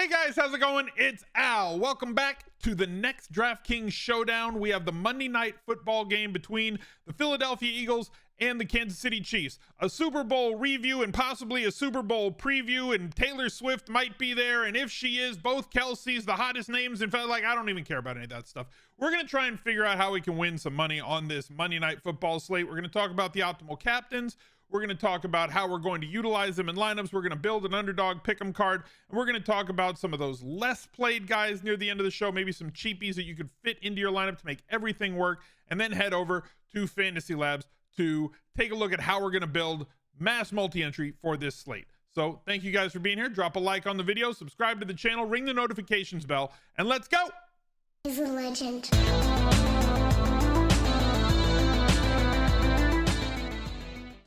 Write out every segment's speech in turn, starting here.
Hey guys, how's it going? It's Al. Welcome back to the next DraftKings Showdown. We have the Monday Night Football game between the Philadelphia Eagles and the Kansas City Chiefs. A Super Bowl review and possibly a Super Bowl preview, and Taylor Swift might be there, and if she is, both Kelsey's the hottest names. In fact, I don't even care about any of that stuff. We're going to try and figure out how we can win some money on this Monday Night Football slate. We're going to talk about the optimal captains. We're going to talk about how we're going to utilize them in lineups. We're going to build an underdog pick'em card, and we're going to talk about some of those less played guys near the end of the show, maybe some cheapies that you could fit into your lineup to make everything work, and then head over to Fantasy Labs to take a look at how we're going to build mass multi-entry for this slate. So thank you guys for being here. Drop a like on the video, subscribe to the channel, ring the notifications bell, and let's go. He's a legend.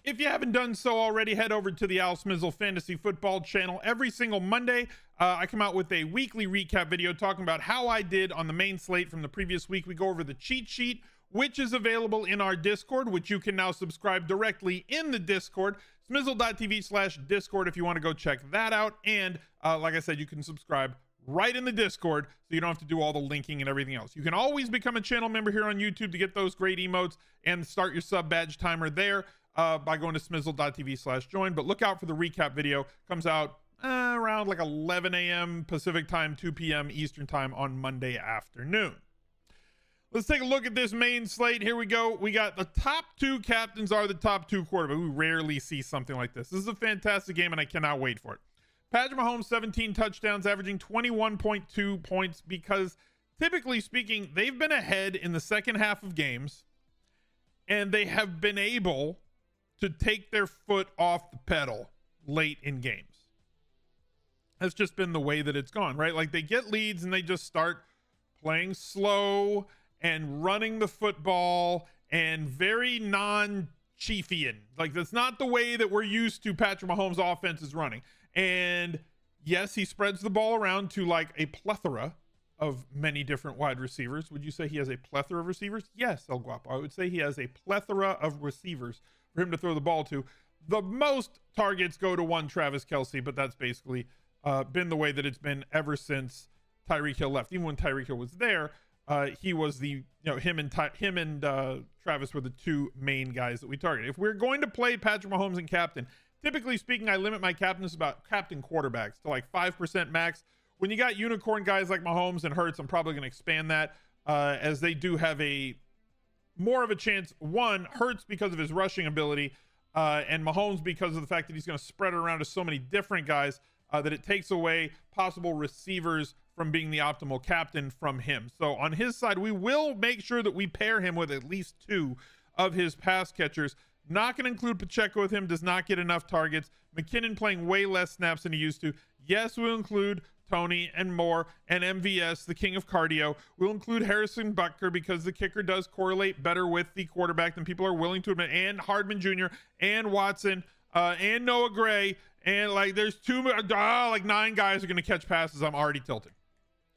If you haven't done so already, head over to the Al Smizzle Fantasy Football channel. Every single Monday, I come out with a weekly recap video talking about how I did on the main slate from the previous week. We go over the cheat sheet, which is available in our Discord, which you can now subscribe directly in the Discord, smizzle.tv/Discord if you want to go check that out. And like I said, you can subscribe right in the Discord, so you don't have to do all the linking and everything else. You can always become a channel member here on YouTube to get those great emotes and start your sub badge timer there by going to smizzle.tv/join. But look out for the recap video. Comes out around like 11 a.m. Pacific time, 2 p.m. Eastern time on Monday afternoon. Let's take a look at this main slate. Here we go. We got the top two captains are the top two quarterbacks. We rarely see something like this. This is a fantastic game, and I cannot wait for it. Patrick Mahomes, 17 touchdowns, averaging 21.2 points, because typically speaking, they've been ahead in the second half of games, and they have been able to take their foot off the pedal late in games. That's just been the way that it's gone, right? Like, they get leads and they just start playing slow and running the football and very non-Chiefian. Like, that's not the way that we're used to Patrick Mahomes' offense is running. And yes, he spreads the ball around to like a plethora of many different wide receivers. Would you say he has a plethora of receivers? Yes, El Guapo. I would say he has a plethora of receivers for him to throw the ball to. The most targets go to one Travis Kelce, but that's basically been the way that it's been ever since Tyreek Hill left. Even when Tyreek Hill was there, he was the, him and Travis were the two main guys that we targeted. If we're going to play Patrick Mahomes and captain, typically speaking, I limit my captains about captain quarterbacks to like 5% max. When you got unicorn guys like Mahomes and Hurts, I'm probably going to expand that as they do have a more of a chance. One, Hurts because of his rushing ability, and Mahomes because of the fact that he's going to spread it around to so many different guys that it takes away possible receivers from being the optimal captain from him. So on his side, we will make sure that we pair him with at least two of his pass catchers. Not going to include Pacheco with him, does not get enough targets. McKinnon playing way less snaps than he used to. Yes, we'll include Tony and Moore and MVS, the king of cardio. We'll include Harrison Butker because the kicker does correlate better with the quarterback than people are willing to admit, and Hardman Jr. and Watson and Noah Gray. And like there's like 9 guys are going to catch passes. I'm already tilted.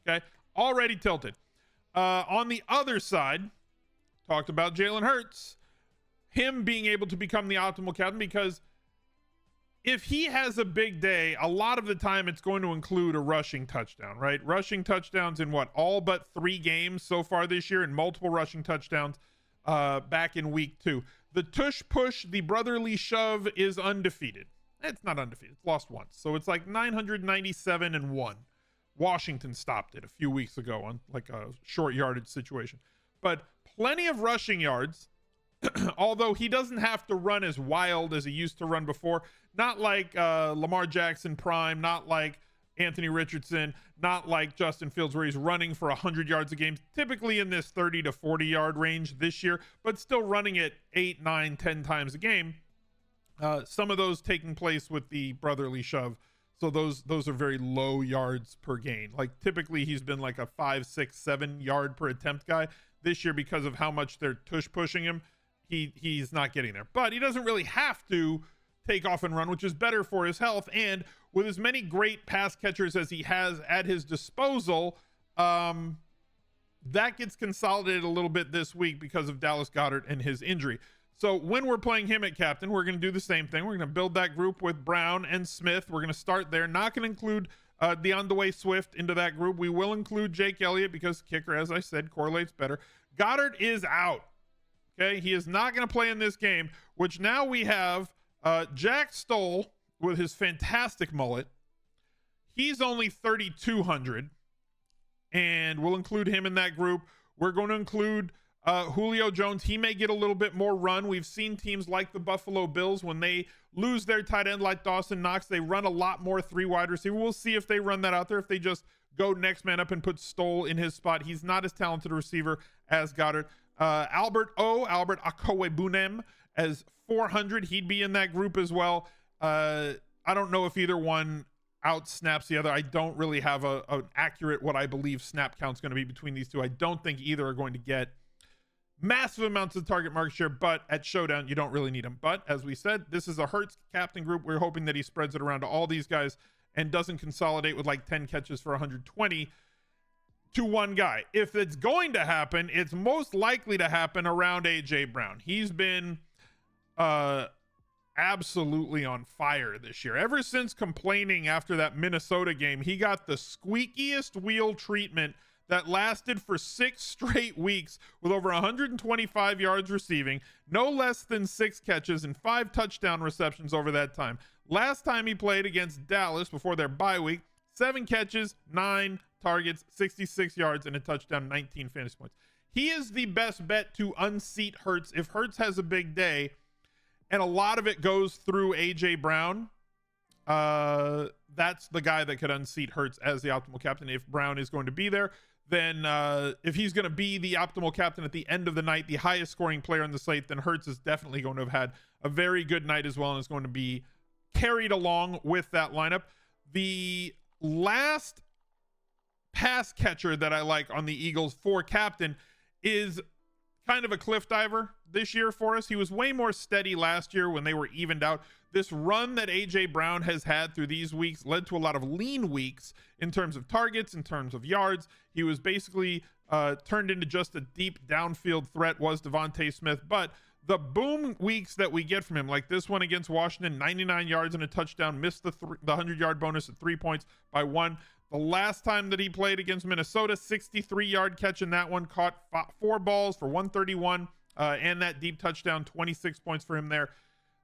Okay, already tilted. On the other side, talked about Jalen Hurts. Him being able to become the optimal captain, because if he has a big day, a lot of the time it's going to include a rushing touchdown, right? Rushing touchdowns in all but 3 games so far this year, and multiple rushing touchdowns back in week 2. The tush push, the brotherly shove is undefeated. It's not undefeated. It's lost once. So it's like 997-1. Washington stopped it a few weeks ago on like a short yardage situation. But plenty of rushing yards. Although he doesn't have to run as wild as he used to run before. Not like Lamar Jackson prime, not like Anthony Richardson, not like Justin Fields where he's running for 100 yards a game, typically in this 30 to 40 yard range this year, but still running it 8, 9, 10 times a game. Some of those taking place with the brotherly shove. So those are very low yards per gain. Like typically he's been like a 5, 6, 7 yard per attempt guy. This year, because of how much they're tush pushing him, he's not getting there, but he doesn't really have to take off and run, which is better for his health. And with as many great pass catchers as he has at his disposal, that gets consolidated a little bit this week because of Dallas Goedert and his injury. So when we're playing him at captain, we're going to do the same thing. We're going to build that group with Brown and Smith. We're going to start there. Not going to include DeAndre Swift into that group. We will include Jake Elliott because kicker, as I said, correlates better. Goddard is out. Okay, he is not going to play in this game, which now we have Jack Stoll with his fantastic mullet. He's only 3,200, and we'll include him in that group. We're going to include Julio Jones. He may get a little bit more run. We've seen teams like the Buffalo Bills, when they lose their tight end like Dawson Knox, they run a lot more 3 wide receiver. We'll see if they run that out there, if they just go next man up and put Stoll in his spot. He's not as talented a receiver as Goddard. Albert Akowebunem as 400. He'd be in that group as well. I don't know if either one out snaps the other. I don't really have an accurate what I believe snap count's going to be between these two. I don't think either are going to get massive amounts of target market share, but at Showdown you don't really need them. But as we said, this is a Hurts captain group. We're hoping that he spreads it around to all these guys and doesn't consolidate with like 10 catches for 120 to one guy. If it's going to happen, it's most likely to happen around AJ Brown. He's been absolutely on fire this year. Ever since complaining after that Minnesota game, he got the squeakiest wheel treatment that lasted for 6 straight weeks with over 125 yards receiving, no less than 6 catches and 5 touchdown receptions over that time. Last time he played against Dallas before their bye week, 7 catches, 9 targets, 66 yards, and a touchdown, 19 fantasy points. He is the best bet to unseat Hurts. If Hurts has a big day, and a lot of it goes through AJ Brown, that's the guy that could unseat Hurts as the optimal captain. If Brown is going to be there, then if he's going to be the optimal captain at the end of the night, the highest scoring player on the slate, then Hurts is definitely going to have had a very good night as well, and is going to be carried along with that lineup. The last pass catcher that I like on the Eagles for captain is kind of a cliff diver this year for us. He was way more steady last year when they were evened out. This run that AJ Brown has had through these weeks led to a lot of lean weeks in terms of targets, in terms of yards. He was basically turned into just a deep downfield threat, was Devontae Smith. But the boom weeks that we get from him, like this one against Washington, 99 yards and a touchdown, missed the 100-yard bonus at 3 points by 1. The last time that he played against Minnesota, 63-yard catch in that one, caught 4 balls for 131, and that deep touchdown, 26 points for him there.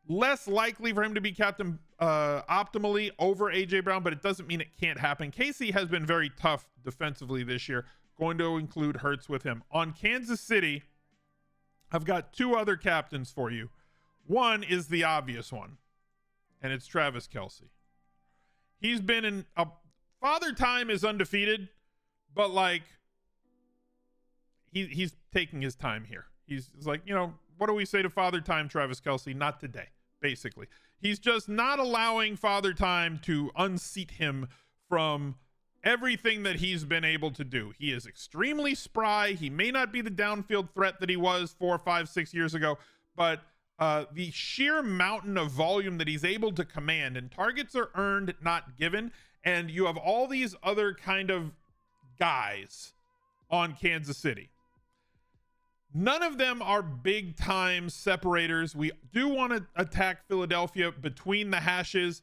Less likely for him to be captain optimally over AJ Brown, but it doesn't mean it can't happen. KC has been very tough defensively this year. Going to include Hurts with him. On Kansas City, I've got 2 other captains for you. One is the obvious one, and it's Travis Kelce. He's been in a Father Time is undefeated, but like he's taking his time here. He's like, what do we say to Father Time, Travis Kelce? Not today, basically. He's just not allowing Father Time to unseat him from everything that he's been able to do. He is extremely spry. He may not be the downfield threat that he was 4, 5, 6 years ago, but the sheer mountain of volume that he's able to command, and targets are earned, not given. And you have all these other kind of guys on Kansas City. None of them are big time separators. We do want to attack Philadelphia between the hashes.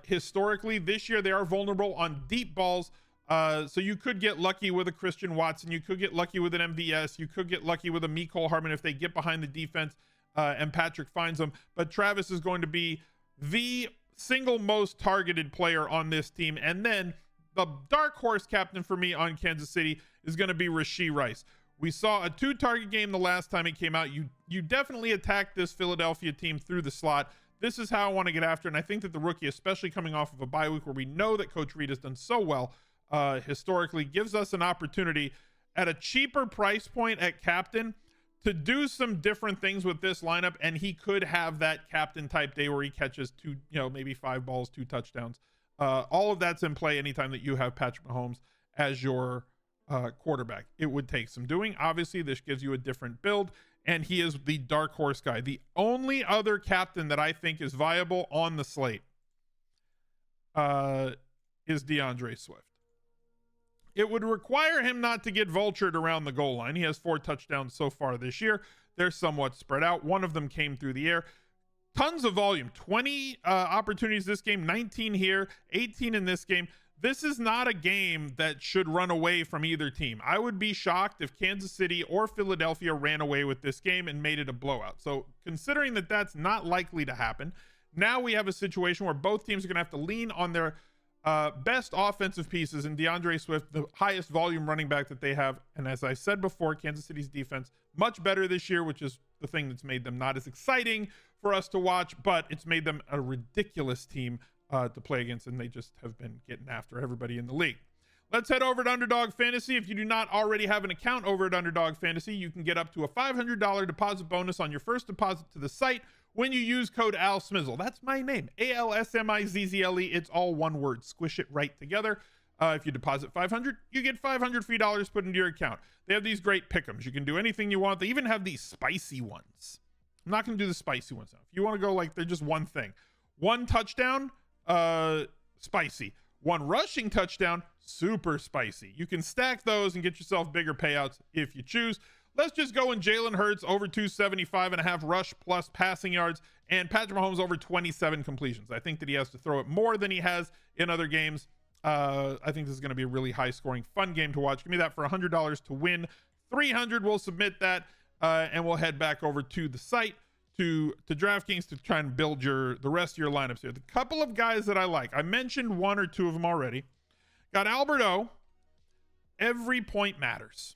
Historically, this year they are vulnerable on deep balls. So you could get lucky with a Christian Watson. You could get lucky with an MVS. You could get lucky with a Mecole Hardman if they get behind the defense and Patrick finds them. But Travis is going to be the single most targeted player on this team. And then the dark horse captain for me on Kansas City is going to be Rashee Rice. We saw a 2-target game the last time it came out. You definitely attacked this Philadelphia team through the slot. This is how I want to get after. And I think that the rookie, especially coming off of a bye week where we know that Coach Reid has done so well historically, gives us an opportunity at a cheaper price point at captain to do some different things with this lineup. And he could have that captain type day where he catches 2, maybe 5 balls, 2 touchdowns. All of that's in play anytime that you have Patrick Mahomes as your quarterback. It would take some doing. Obviously, this gives you a different build, and he is the dark horse guy. The only other captain that I think is viable on the slate is DeAndre Swift. It would require him not to get vultured around the goal line. He has 4 touchdowns so far this year. They're somewhat spread out. One of them came through the air. Tons of volume. 20 opportunities this game, 19 here, 18 in this game. this is not a game that should run away from either team. I would be shocked if Kansas City or Philadelphia ran away with this game and made it a blowout. So considering that that's not likely to happen, now we have a situation where both teams are going to have to lean on their best offensive pieces in DeAndre Swift, the highest volume running back that they have. And as I said before, Kansas City's defense much better this year, which is the thing that's made them not as exciting for us to watch, but it's made them a ridiculous team to play against, and they just have been getting after everybody in the league. Let's head over to Underdog Fantasy. If you do not already have an account over at Underdog Fantasy, you can get up to a $500 deposit bonus on your first deposit to the site when you use code ALSMIZZLE. That's my name, ALSMIZZLE. It's all one word. Squish it right together. If you deposit $500, you get $500 free dollars put into your account. They have these great pick'ems. You can do anything you want. They even have these spicy ones. I'm not going to do the spicy ones now. If you want to go like they're just one thing. One touchdown, spicy. One rushing touchdown, super spicy. You can stack those and get yourself bigger payouts if you choose. Let's just go in Jalen Hurts over 275.5 rush plus passing yards, and Patrick Mahomes over 27 completions. I think that he has to throw it more than he has in other games. I think this is going to be a really high scoring, fun game to watch. Give me that for $100 to win. 300, we'll submit that, and we'll head back over to the site to DraftKings to try and build the rest of your lineups here. The couple of guys that I like, I mentioned one or two of them already. Got Albert O. Every point matters.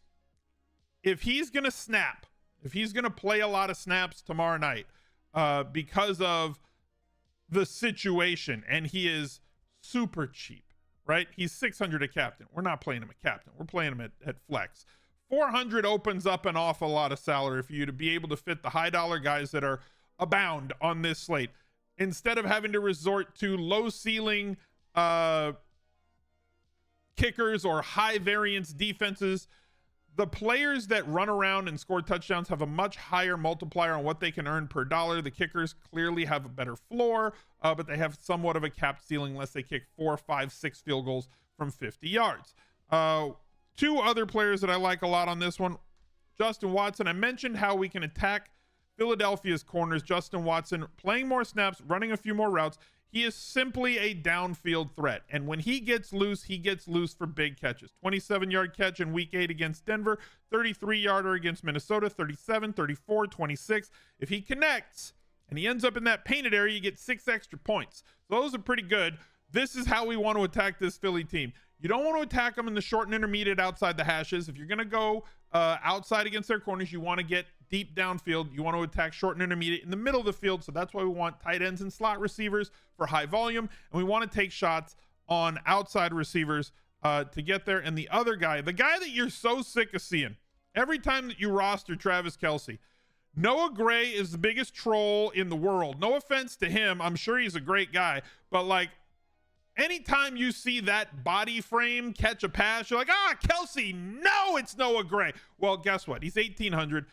If he's going to snap, if he's going to play a lot of snaps tomorrow night because of the situation, and he is super cheap, right? He's 600 a captain. We're not playing him a captain. We're playing him at flex. 400 opens up an awful lot of salary for you to be able to fit the high dollar guys that are abound on this slate. Instead of having to resort to low ceiling kickers or high variance defenses, the players that run around and score touchdowns have a much higher multiplier on what they can earn per dollar. The kickers clearly have a better floor, but they have somewhat of a capped ceiling unless they kick 4, 5, 6 field goals from 50 yards. Two other players that I like a lot on this one. Justin Watson. I mentioned how we can attack Philadelphia's corners. Justin Watson playing more snaps, running a few more routes. He is simply a downfield threat. And when he gets loose for big catches. 27-yard catch in week 8 against Denver, 33-yarder against Minnesota, 37, 34, 26. If he connects and he ends up in that painted area, you get 6 extra points. So those are pretty good. This is how we want to attack this Philly team. You don't want to attack them in the short and intermediate outside the hashes. If you're going to go outside against their corners, you want to get deep downfield. You want to attack short and intermediate in the middle of the field. So that's why we want tight ends and slot receivers for high volume. And we want to take shots on outside receivers to get there. And the other guy, the guy that you're so sick of seeing every time that you roster Travis Kelce, Noah Gray is the biggest troll in the world. No offense to him. I'm sure he's a great guy, but like, anytime you see that body frame catch a pass, you're like, Kelce, no, it's Noah Gray. Well, guess what? He's 1,800,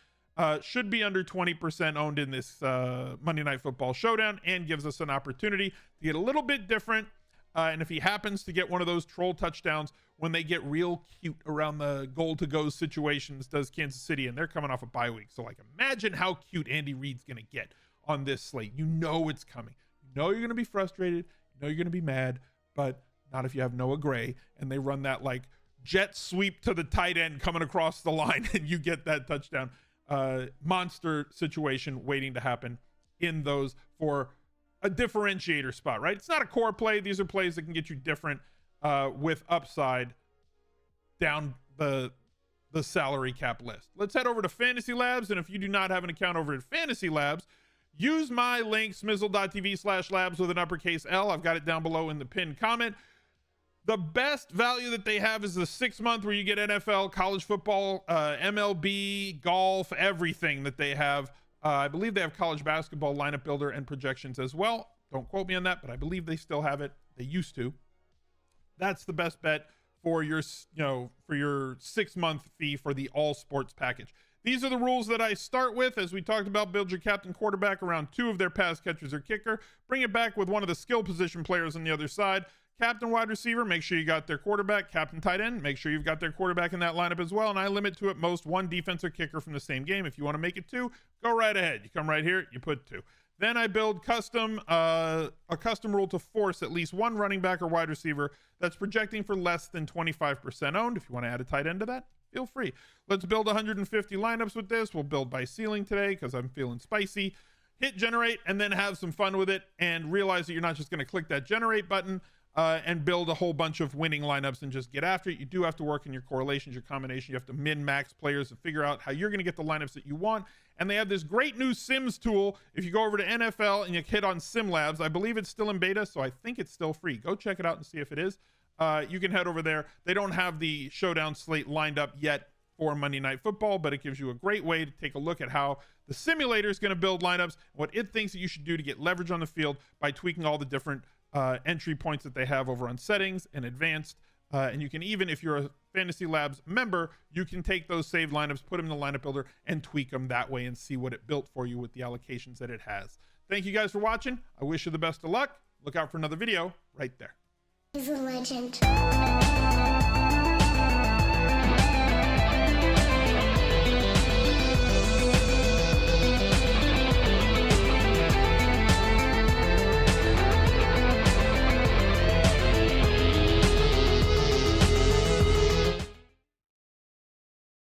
should be under 20% owned in this Monday Night Football Showdown, and gives us an opportunity to get a little bit different. And if he happens to get one of those troll touchdowns when they get real cute around the goal-to-go situations, does Kansas City, and they're coming off a bye week. So, like, imagine how cute Andy Reid's going to get on this slate. You know it's coming. You know you're going to be frustrated. You know you're going to be mad. But not if you have Noah Gray and they run that like jet sweep to the tight end coming across the line and you get that touchdown. Monster situation waiting to happen in those for a differentiator spot, right? It's not a core play. These are plays that can get you different with upside down the salary cap list. Let's head over to Fantasy Labs. And if you do not have an account over at Fantasy Labs, use my link, smizzle.tv/labs with an uppercase L. I've got it down below in the pinned comment. The best value that they have is the 6 month where you get NFL, college football, MLB, golf, everything that they have. I believe they have college basketball lineup builder and projections as well. Don't quote me on that, but I believe they still have it. They used to. That's the best bet for your, for your 6 month fee for the all sports package. These are the rules that I start with. As we talked about, build your captain quarterback around 2 of their pass catchers or kicker. Bring it back with one of the skill position players on the other side. Captain wide receiver, make sure you got their quarterback. Captain tight end, make sure you've got their quarterback in that lineup as well. And I limit to at most 1 defense or kicker from the same game. If you want to make it 2, go right ahead. You come right here, you put 2. Then I build a custom rule to force at least one running back or wide receiver that's projecting for less than 25% owned. If you want to add a tight end to that, feel free. Let's build 150 lineups with this. We'll build by ceiling today because I'm feeling spicy. Hit generate and then have some fun with it and realize that you're not just going to click that generate button and build a whole bunch of winning lineups and just get after it. You do have to work in your correlations, your combination. You have to min-max players to figure out how you're going to get the lineups that you want. And they have this great new Sims tool. If you go over to NFL and you hit on Sim Labs, I believe it's still in beta, so I think it's still free. Go check it out and see if it is. You can head over there. They don't have the Showdown slate lined up yet for Monday Night Football, but it gives you a great way to take a look at how the simulator is going to build lineups, what it thinks that you should do to get leverage on the field by tweaking all the different entry points that they have over on settings and advanced. And you can even, if you're a Fantasy Labs member, you can take those saved lineups, put them in the lineup builder, and tweak them that way and see what it built for you with the allocations that it has. Thank you guys for watching. I wish you the best of luck. Look out for another video right there. He's a legend.